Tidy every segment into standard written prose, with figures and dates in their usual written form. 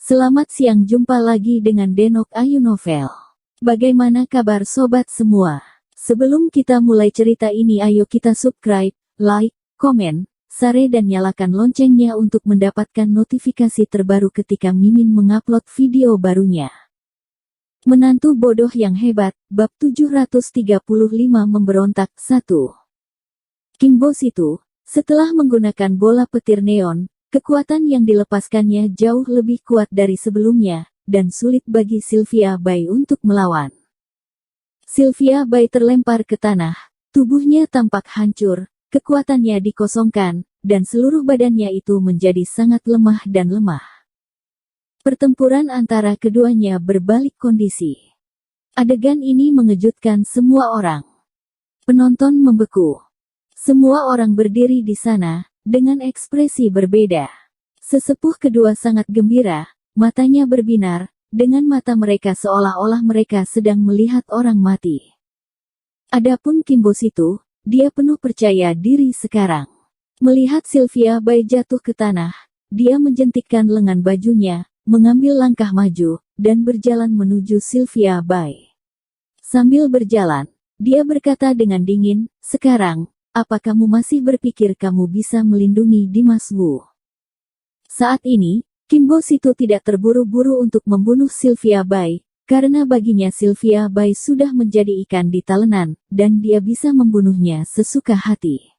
Selamat siang, jumpa lagi dengan Denok Ayu Novel. Bagaimana kabar sobat semua? Sebelum kita mulai cerita ini, ayo kita subscribe, like, komen, share dan nyalakan loncengnya untuk mendapatkan notifikasi terbaru ketika Mimin mengupload video barunya. Menantu bodoh yang hebat, bab 735 memberontak 1. Kim Bos itu, setelah menggunakan bola petir neon, kekuatan yang dilepaskannya jauh lebih kuat dari sebelumnya, dan sulit bagi Sylvia Bai untuk melawan. Sylvia Bai terlempar ke tanah, tubuhnya tampak hancur, kekuatannya dikosongkan, dan seluruh badannya itu menjadi sangat lemah dan lemah. Pertempuran antara keduanya berbalik kondisi. Adegan ini mengejutkan semua orang. Penonton membeku. Semua orang berdiri di sana, dengan ekspresi berbeda. Sesepuh kedua sangat gembira, matanya berbinar, dengan mata mereka seolah-olah mereka sedang melihat orang mati. Adapun Kim Bos itu, dia penuh percaya diri sekarang. Melihat Sylvia Bai jatuh ke tanah, dia menjentikkan lengan bajunya, mengambil langkah maju, dan berjalan menuju Sylvia Bai. Sambil berjalan, dia berkata dengan dingin, "Sekarang, apa kamu masih berpikir kamu bisa melindungi Dimas Wu?" Saat ini, Kim Bos itu tidak terburu-buru untuk membunuh Sylvia Bai, karena baginya Sylvia Bai sudah menjadi ikan di talenan, dan dia bisa membunuhnya sesuka hati.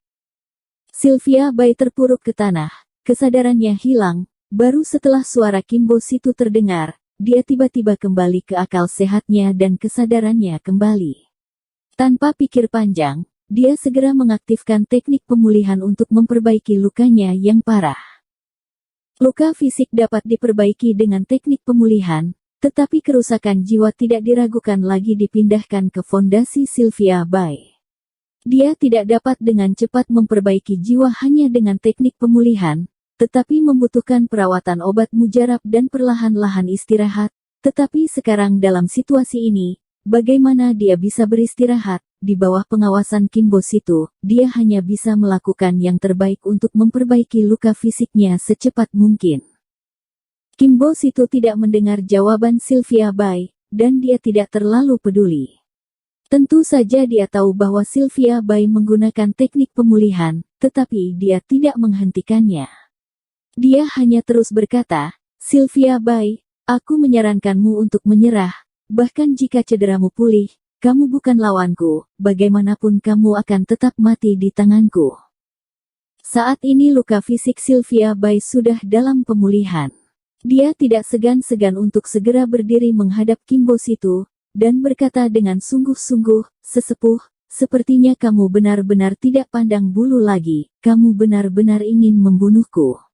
Sylvia Bai terpuruk ke tanah, kesadarannya hilang, baru setelah suara Kim Bos itu terdengar, dia tiba-tiba kembali ke akal sehatnya dan kesadarannya kembali. Tanpa pikir panjang, dia segera mengaktifkan teknik pemulihan untuk memperbaiki lukanya yang parah. Luka fisik dapat diperbaiki dengan teknik pemulihan, tetapi kerusakan jiwa tidak diragukan lagi dipindahkan ke fondasi Sylvia Bai. Dia tidak dapat dengan cepat memperbaiki jiwa hanya dengan teknik pemulihan, tetapi membutuhkan perawatan obat mujarab dan perlahan-lahan istirahat. Tetapi sekarang dalam situasi ini, bagaimana dia bisa beristirahat? Di bawah pengawasan Kim Bos itu, dia hanya bisa melakukan yang terbaik untuk memperbaiki luka fisiknya secepat mungkin. Kim Bos itu tidak mendengar jawaban Sylvia Bai, dan dia tidak terlalu peduli. Tentu saja dia tahu bahwa Sylvia Bai menggunakan teknik pemulihan, tetapi dia tidak menghentikannya. Dia hanya terus berkata, "Sylvia Bai, aku menyarankanmu untuk menyerah, bahkan jika cederamu pulih, kamu bukan lawanku, bagaimanapun kamu akan tetap mati di tanganku." Saat ini luka fisik Sylvia Bai sudah dalam pemulihan. Dia tidak segan-segan untuk segera berdiri menghadap Kim Bos itu, dan berkata dengan sungguh-sungguh, "Sesepuh, sepertinya kamu benar-benar tidak pandang bulu lagi, kamu benar-benar ingin membunuhku."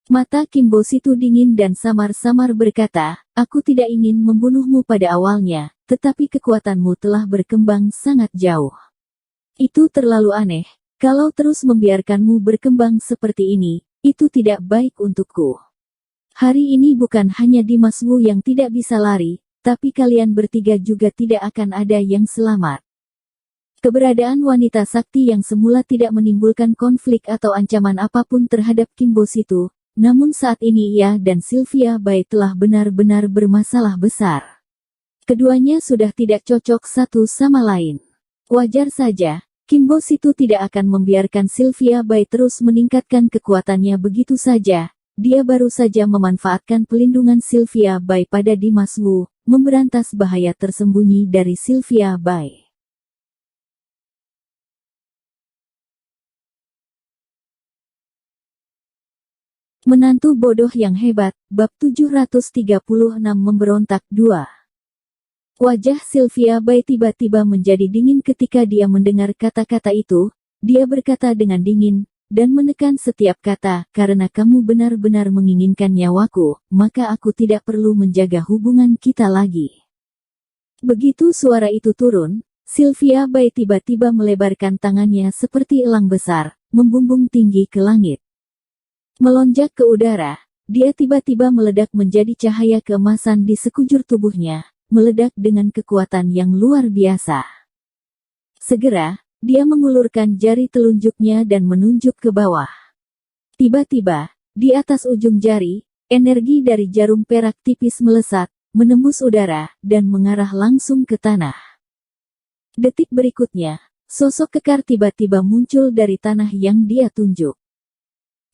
Mata Kim Bos itu dingin dan samar-samar berkata, "Aku tidak ingin membunuhmu pada awalnya, tetapi kekuatanmu telah berkembang sangat jauh. Itu terlalu aneh, kalau terus membiarkanmu berkembang seperti ini, itu tidak baik untukku. Hari ini bukan hanya Dimas Wu yang tidak bisa lari, tapi kalian bertiga juga tidak akan ada yang selamat." Keberadaan wanita sakti yang semula tidak menimbulkan konflik atau ancaman apapun terhadap Kim Bos itu, namun saat ini ia dan Sylvia Bai telah benar-benar bermasalah besar. Keduanya sudah tidak cocok satu sama lain. Wajar saja, Kim Bos itu tidak akan membiarkan Sylvia Bai terus meningkatkan kekuatannya begitu saja. Dia baru saja memanfaatkan pelindungan Sylvia Bai pada Dimas Wu, memberantas bahaya tersembunyi dari Sylvia Bai. Menantu bodoh yang hebat, bab 736 memberontak 2. Wajah Sylvia Bai tiba-tiba menjadi dingin ketika dia mendengar kata-kata itu. Dia berkata dengan dingin, dan menekan setiap kata, "Karena kamu benar-benar menginginkan nyawaku, maka aku tidak perlu menjaga hubungan kita lagi." Begitu suara itu turun, Sylvia Bai tiba-tiba melebarkan tangannya seperti elang besar, membumbung tinggi ke langit. Melonjak ke udara, dia tiba-tiba meledak menjadi cahaya keemasan di sekujur tubuhnya, meledak dengan kekuatan yang luar biasa. Segera, dia mengulurkan jari telunjuknya dan menunjuk ke bawah. Tiba-tiba, di atas ujung jari, energi dari jarum perak tipis melesat, menembus udara, dan mengarah langsung ke tanah. Detik berikutnya, sosok kekar tiba-tiba muncul dari tanah yang dia tunjuk.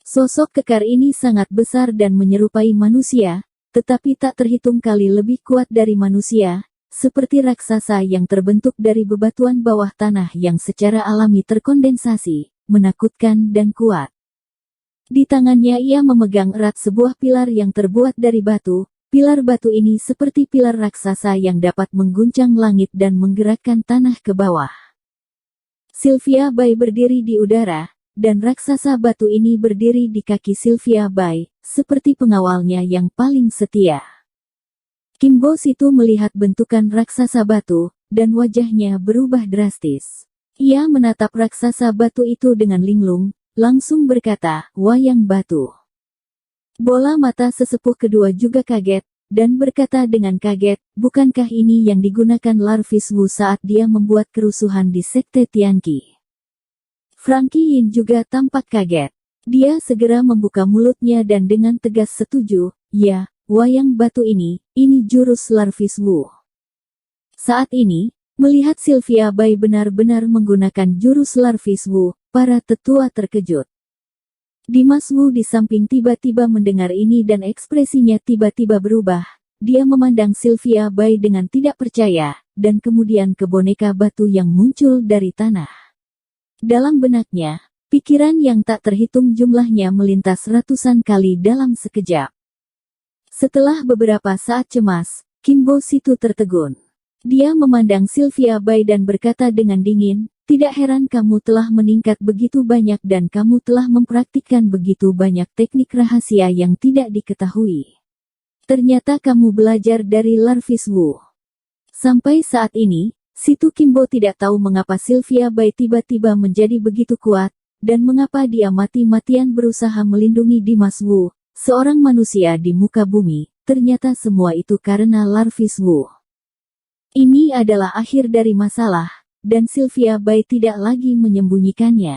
Sosok kekar ini sangat besar dan menyerupai manusia, tetapi tak terhitung kali lebih kuat dari manusia, seperti raksasa yang terbentuk dari bebatuan bawah tanah yang secara alami terkondensasi, menakutkan dan kuat. Di tangannya ia memegang erat sebuah pilar yang terbuat dari batu. Pilar batu ini seperti pilar raksasa yang dapat mengguncang langit dan menggerakkan tanah ke bawah. Sylvia Bai berdiri di udara, dan raksasa batu ini berdiri di kaki Sylvia Bai, seperti pengawalnya yang paling setia. Kim Bo Situ melihat bentukan raksasa batu, dan wajahnya berubah drastis. Ia menatap raksasa batu itu dengan linglung, langsung berkata, "Wayang batu." Bola mata sesepuh kedua juga kaget, dan berkata dengan kaget, "Bukankah ini yang digunakan Larvis Wu saat dia membuat kerusuhan di Sekte Tianqi?" Frankie Yin juga tampak kaget. Dia segera membuka mulutnya dan dengan tegas setuju, "Ya, wayang batu ini jurus Larvis Wu." Saat ini, melihat Sylvia Bai benar-benar menggunakan jurus Larvis Wu, para tetua terkejut. Dimas Wu di samping tiba-tiba mendengar ini dan ekspresinya tiba-tiba berubah. Dia memandang Sylvia Bai dengan tidak percaya, dan kemudian ke boneka batu yang muncul dari tanah. Dalam benaknya, pikiran yang tak terhitung jumlahnya melintas ratusan kali dalam sekejap. Setelah beberapa saat cemas, Kim Bo Situ tertegun. Dia memandang Sylvia Bai dan berkata dengan dingin, "Tidak heran kamu telah meningkat begitu banyak dan kamu telah mempraktikkan begitu banyak teknik rahasia yang tidak diketahui. Ternyata kamu belajar dari Larvis Wu." Sampai saat ini, Situ Kim Bo tidak tahu mengapa Sylvia Bai tiba-tiba menjadi begitu kuat, dan mengapa dia mati-matian berusaha melindungi Dimas Wu, seorang manusia di muka bumi. Ternyata semua itu karena Larvis Wu. Ini adalah akhir dari masalah, dan Sylvia Bai tidak lagi menyembunyikannya.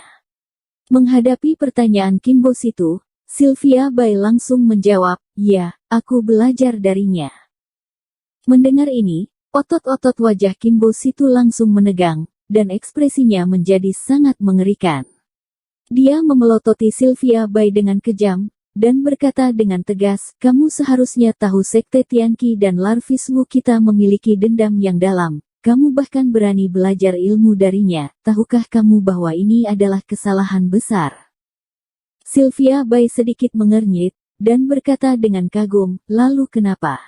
Menghadapi pertanyaan Kim Bo Situ, Sylvia Bai langsung menjawab, "Ya, aku belajar darinya." Mendengar ini, otot-otot wajah Kim Bo Situ langsung menegang, dan ekspresinya menjadi sangat mengerikan. Dia memelototi Sylvia Bai dengan kejam, dan berkata dengan tegas, "Kamu seharusnya tahu Sekte Tianqi dan Larvis Wu kita memiliki dendam yang dalam. Kamu bahkan berani belajar ilmu darinya. Tahukah kamu bahwa ini adalah kesalahan besar?" Sylvia Bai sedikit mengernyit, dan berkata dengan kagum, "Lalu kenapa?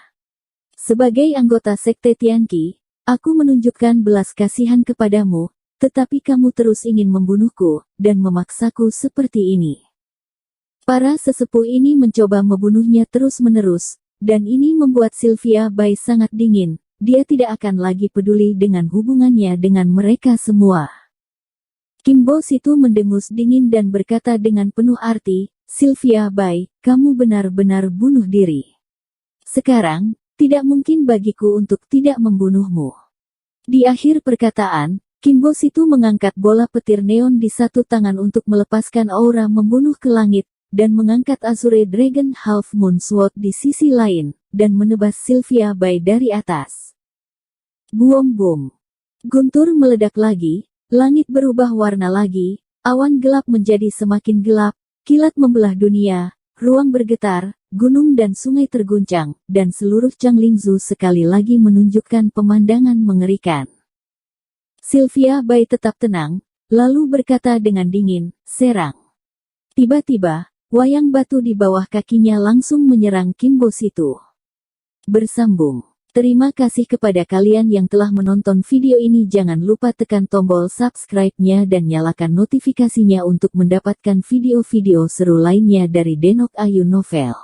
Sebagai anggota Sekte Tianqi, aku menunjukkan belas kasihan kepadamu, tetapi kamu terus ingin membunuhku, dan memaksaku seperti ini." Para sesepuh ini mencoba membunuhnya terus-menerus, dan ini membuat Sylvia Bai sangat dingin. Dia tidak akan lagi peduli dengan hubungannya dengan mereka semua. Kim Bo Situ mendengus dingin dan berkata dengan penuh arti, "Sylvia Bai, kamu benar-benar bunuh diri. Sekarang, tidak mungkin bagiku untuk tidak membunuhmu." Di akhir perkataan, Kim Bo Situ mengangkat bola petir neon di satu tangan untuk melepaskan aura membunuh ke langit, dan mengangkat Azure Dragon Half Moon Sword di sisi lain, dan menebas Sylvia Bai dari atas. Boom-boom. Guntur meledak lagi, langit berubah warna lagi, awan gelap menjadi semakin gelap, kilat membelah dunia, ruang bergetar, gunung dan sungai terguncang, dan seluruh Changlingzhou sekali lagi menunjukkan pemandangan mengerikan. Sylvia Bai tetap tenang, lalu berkata dengan dingin, "Serang." Tiba-tiba, wayang batu di bawah kakinya langsung menyerang Kim Bo Situ. Bersambung. Terima kasih kepada kalian yang telah menonton video ini. Jangan lupa tekan tombol subscribe-nya dan nyalakan notifikasinya untuk mendapatkan video-video seru lainnya dari Denok Ayu Novel.